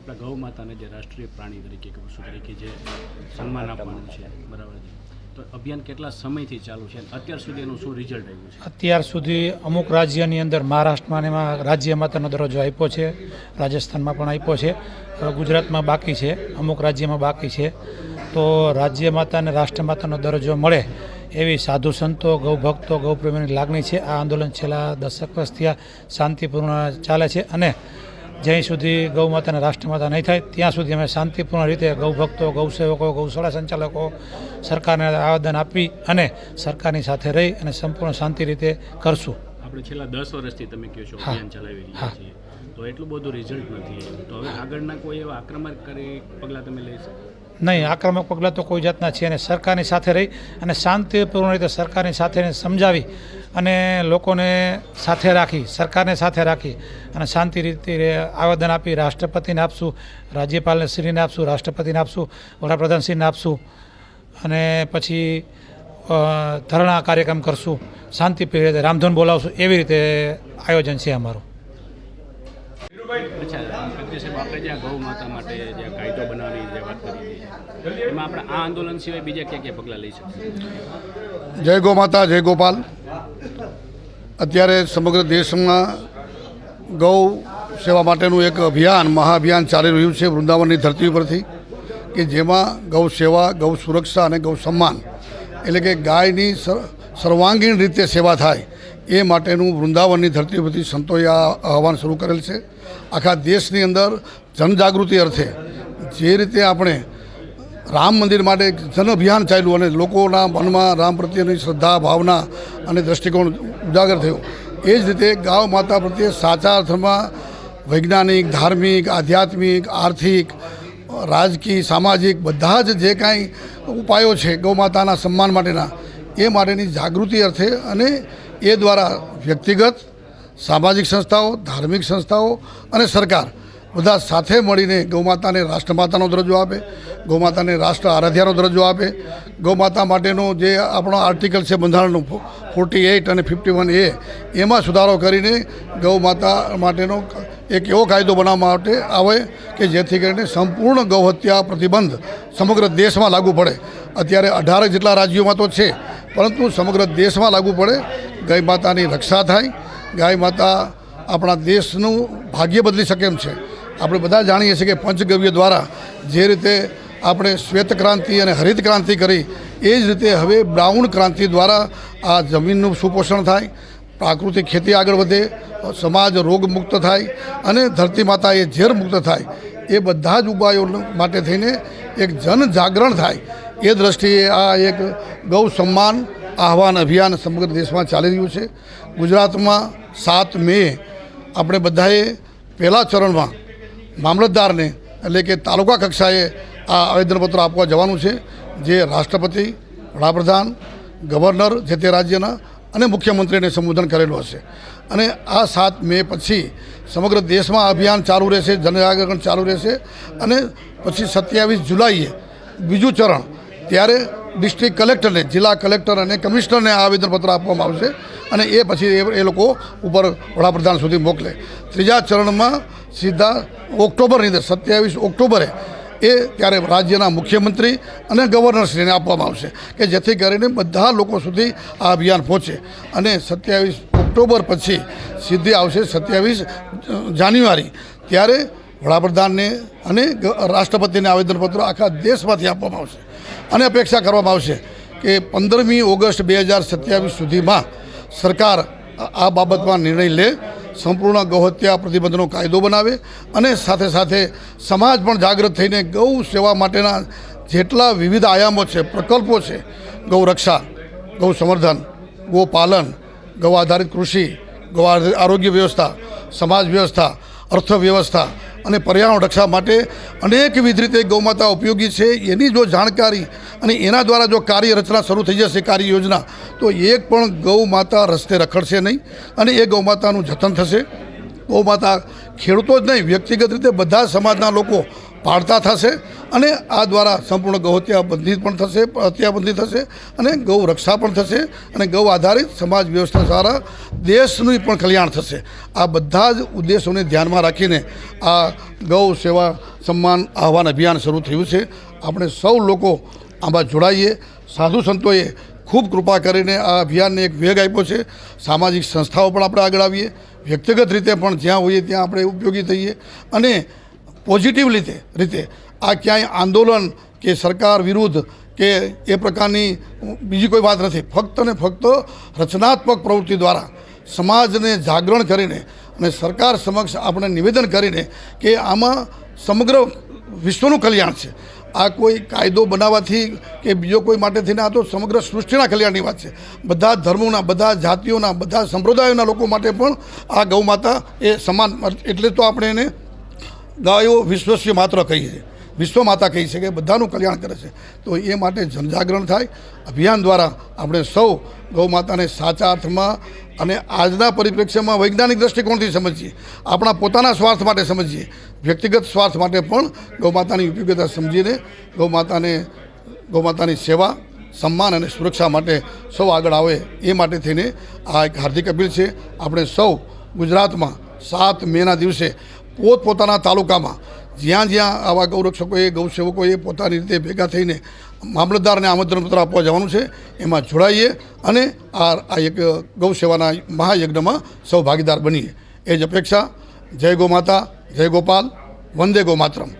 આપણા ગૌ માતાને જે રાષ્ટ્રીય પ્રાણી તરીકે કે પશુ તરીકે જે સન્માન આપવાનું છે, બરાબર છે, તો અભિયાન કેટલા સમયથી ચાલુ છે અને અત્યાર સુધી એનું શું રિઝલ્ટ આવ્યું છે? અત્યાર સુધી અમુક રાજ્યની અંદર મહારાષ્ટ્રમાં ને એમાં રાજ્ય માતાનો દરજ્જો આપ્યો છે, રાજસ્થાનમાં પણ આપ્યો છે, ગુજરાતમાં બાકી છે, અમુક રાજ્યમાં બાકી છે. તો રાજ્ય માતા અને રાષ્ટ્ર માતાનો દરજ્જો મળે એવી સાધુ સંતો, ગૌભક્તો, ગૌપ્રેમીની લાગણી છે. આ આંદોલન છેલ્લા 10 વર્ષથી શાંતિપૂર્ણ ચાલે છે અને જ્યાં સુધી ગૌ માતાને રાષ્ટ્રમાતા નહીં થાય ત્યાં સુધી અમે શાંતિપૂર્ણ રીતે ગૌભક્તો, ગૌસેવકો, ગૌશાળા સંચાલકો સરકારને આવેદન આપી અને સરકારની સાથે રહી અને સંપૂર્ણ શાંતિ રીતે કરશું. આપણે છેલ્લા 10 વર્ષથી તમે કહો છો અભિયાન ચલાવી રહ્યા છીએ, તો એટલું બધું રિઝલ્ટ નથી. તો હવે આગળના કોઈ એવા આક્રમણકારી પગલાં તમે લઈ શકો? નહીં, આક્રમક પગલાં તો કોઈ જાતના છે અને સરકારની સાથે રહી અને શાંતિપૂર્ણ રીતે સરકારની સાથે સમજાવી અને લોકોને સાથે રાખી, સરકારને સાથે રાખી અને શાંતિ રીતે આવેદન આપી રાષ્ટ્રપતિને આપશું, રાજ્યપાલને શ્રીને આપશું, રાષ્ટ્રપતિને આપશું, વડાપ્રધાનશ્રીને આપશું અને પછી ધરણા કાર્યક્રમ કરશું, શાંતિપ્રિય રીતે રામધૂન બોલાવશું. એવી રીતે આયોજન છે અમારું. અચ્છા, સાહેબ, આપણે જ્યાં ગૌ માતા માટે જે કાયદો બનાવવાની જે વાત કરી છે, એમાં આપણે આ આંદોલન સિવાય બીજા ક્યાં પગલાં લઈ શકીએ? જય ગૌ માતા, જય ગોપાલ. અત્યારે સમગ્ર દેશમાં ગૌ સેવા માટેનું એક અભિયાન, મહાઅભિયાન ચાલી રહ્યું છે વૃંદાવનની ધરતી પરથી, કે જેમાં ગૌ સેવા, ગૌ સુરક્ષા અને ગૌ સન્માન એટલે કે ગાયની સર્વાંગીણ રીતે સેવા થાય એ માટેનું વૃંદાવનની ધરતી પરથી સંતોએ આ આહવાન શરૂ કરેલ છે. આખા દેશની અંદર જનજાગૃતિ અર્થે જે રીતે આપણે રામ મંદિર માટે જન અભિયાન ચાલ્યું અને લોકોના મનમાં રામ પ્રત્યેની શ્રદ્ધા, ભાવના અને દૃષ્ટિકોણ ઉજાગર થયો, એ જ રીતે ગૌ માતા પ્રત્યે સાચા અર્થમાં વૈજ્ઞાનિક, ધાર્મિક, આધ્યાત્મિક, આર્થિક, રાજકીય, સામાજિક બધા જ જે કાંઈ ઉપાયો છે ગૌ માતાના સન્માન માટેના, એ માટેની જાગૃતિ અર્થે અને એ દ્વારા વ્યક્તિગત, સામાજિક સંસ્થાઓ, ધાર્મિક સંસ્થાઓ અને સરકાર બધા સાથે મળીને ગૌમાતાને રાષ્ટ્રમાતાનો દરજ્જો આપે, ગૌમાતાને રાષ્ટ્ર આરાધ્યાનો દરજ્જો આપે. ગૌમાતા માટેનો જે આપણો આર્ટિકલ છે બંધારણનું 48 અને 51A, એમાં સુધારો કરીને ગૌમાતા માટેનો એક એવો કાયદો બનાવવા માટે આવે કે જેથી કરીને સંપૂર્ણ ગૌહત્યા પ્રતિબંધ સમગ્ર દેશમાં લાગુ પડે. અત્યારે 18 જેટલા રાજ્યોમાં તો છે, પરંતુ સમગ્ર દેશમાં લાગુ પડે. ગાય માતાની રક્ષા થાય. ગાય માતા આપણા દેશનું ભાગ્ય બદલી શકે એમ છે. આપણે બધા જાણીએ છીએ કે પંચગવ્ય દ્વારા જે રીતે આપણે શ્વેત ક્રાંતિ અને હરિત ક્રાંતિ કરી, એ જ રીતે હવે બ્રાઉન ક્રાંતિ દ્વારા આ જમીનનું સુપોષણ થાય, પ્રાકૃતિક ખેતી આગળ વધે, સમાજ રોગમુક્ત થાય અને ધરતી માતા એ ઝેર મુક્ત થાય. એ બધા જ ઉપાયો માટે થઈને એક જનજાગરણ થાય, એ દ્રષ્ટિએ આ એક ગૌ સન્માન આહવાન અભિયાન સમગ્ર દેશમાં ચાલી રહ્યું છે. ગુજરાતમાં 7 મે આપણે બધાએ પહેલા ચરણમાં મામલતદારને એટલે કે તાલુકા કક્ષાએ આ આવેદનપત્ર આપવા જવાનું છે, જે રાષ્ટ્રપતિ, વડાપ્રધાન, ગવર્નર જે તે રાજ્યના અને મુખ્યમંત્રીને સંબોધન કરેલું હશે. અને આ 7 મે પછી સમગ્ર દેશમાં અભિયાન ચાલુ રહેશે, જનજાગરણ ચાલુ રહેશે અને પછી 27 જુલાઈએ બીજું ચરણ, ત્યારે ડિસ્ટ્રિક્ટ કલેક્ટરને, જિલ્લા કલેક્ટર અને કમિશનરને આવેદનપત્ર આપવામાં આવશે અને એ પછી એ લોકો ઉપર વડાપ્રધાન સુધી મોકલે. ત્રીજા ચરણમાં સીધા ઓક્ટોબરની અંદર 27 ઓક્ટોબરે એ ત્યારે રાજ્યના મુખ્યમંત્રી અને ગવર્નરશ્રીને આપવામાં આવશે કે જેથી કરીને બધા લોકો સુધી આ અભિયાન પહોંચે. અને 27 ઓક્ટોબર પછી સીધી આવશે 27 જાન્યુઆરી, ત્યારે વડાપ્રધાનને અને રાષ્ટ્રપતિને આવેદનપત્રો આખા દેશમાંથી આપવામાં આવશે અને અપેક્ષા કરવામાં આવશે કે 15મી ઓગસ્ટ 2027 સુધીમાં સરકાર આ બાબતમાં નિર્ણય લે, સંપૂર્ણ ગૌહત્યા પ્રતિબંધનો કાયદો બનાવે અને સાથે સાથે સમાજ પણ જાગૃત થઈને ગૌ સેવા માટેના જેટલા વિવિધ આયામો છે, પ્રકલ્પો છે, ગૌ રક્ષા, ગૌ સંવર્ધન, ગૌ પાલન, ગૌ આધારિત કૃષિ, ગૌ આરોગ્ય વ્યવસ્થા, સમાજ વ્યવસ્થા, અર્થવ્યવસ્થા અને પર્યાવરણ રક્ષા માટે અનેકવિધ રીતે ગૌમાતા ઉપયોગી છે, એની જો જાણકારી અને એના દ્વારા જો કાર્ય રચના શરૂ થઈ જશે, કાર્ય યોજના, તો એક પણ ગૌ માતા રસ્તે રખડશે નહીં અને એ ગૌ માતાનું જતન થશે. ગૌ માતા ખેડૂતો જ નહીં, વ્યક્તિગત રીતે બધા સમાજના લોકો પાળતા થશે અને આ દ્વારા સંપૂર્ણ ગૌ હત્યા બંધિત થશે અને ગૌ રક્ષા પણ થશે અને ગૌ આધારિત સમાજ વ્યવસ્થા દ્વારા દેશનું પણ કલ્યાણ થશે. આ બધા જ ઉદ્દેશોને ધ્યાનમાં રાખીને આ ગૌ સેવા સન્માન આહવાન અભિયાન શરૂ થયું છે. આપણે સૌ લોકો આમાં જોડાઈએ. સાધુ સંતોએ ખૂબ કૃપા કરીને આ અભિયાનને એક વેગ આપ્યો છે. સામાજિક સંસ્થાઓ પણ આપણે આગળ આવીએ, વ્યક્તિગત રીતે પણ જ્યાં હોઈએ ત્યાં આપણે ઉપયોગી થઈએ અને પોઝિટિવ રીતે આ ક્યાંય આંદોલન કે સરકાર વિરુદ્ધ કે એ પ્રકારની બીજી કોઈ વાત નથી. ફક્ત ને ફક્ત રચનાત્મક પ્રવૃત્તિ દ્વારા સમાજને જાગરણ કરીને અને સરકાર સમક્ષ આપણે નિવેદન કરીને કે આમાં સમગ્ર વિશ્વનું કલ્યાણ છે. આ કોઈ કાયદો બનાવવાથી કે બીજો કોઈ માટે થઈને આ તો સમગ્ર સૃષ્ટિના કલ્યાણની વાત છે. બધા ધર્મોના, બધા જાતિઓના, બધા સંપ્રદાયોના લોકો માટે પણ આ ગૌ માતા એ સમાન, એટલે તો આપણે એને ગાયો વિશ્વસ્ય માત્ર કહીએ છીએ, વિશ્વ માતા કહી છે કે બધાનું કલ્યાણ કરે છે. તો એ માટે જનજાગરણ થાય. અભિયાન દ્વારા આપણે સૌ ગૌ માતાને સાચા અર્થમાં અને આજના પરિપ્રેક્ષ્યમાં વૈજ્ઞાનિક દૃષ્ટિકોણથી સમજીએ, આપણા પોતાના સ્વાર્થ માટે સમજીએ, વ્યક્તિગત સ્વાર્થ માટે પણ ગૌ માતાની ઉપયોગિતા સમજીને ગૌ માતાની સેવા, સન્માન અને સુરક્ષા માટે સૌ આગળ આવે એ માટે થઈને આ એક હાર્દિક અપીલ છે. આપણે સૌ ગુજરાતમાં 7 મેના દિવસે પોતપોતાના તાલુકામાં જ્યાં આવા ગૌરક્ષકોએ, ગૌસેવકોએ પોતાની રીતે ભેગા થઈને મામલતદારને આમંત્રણપત્ર આપવા જવાનું છે. એમાં જોડાઈએ અને આ એક ગૌ સેવાના મહાયજ્ઞમાં સૌ ભાગીદાર બનીએ એ જ અપેક્ષા. જય ગૌ માતા, જય ગોપાલ, વંદે ગૌ માતરમ.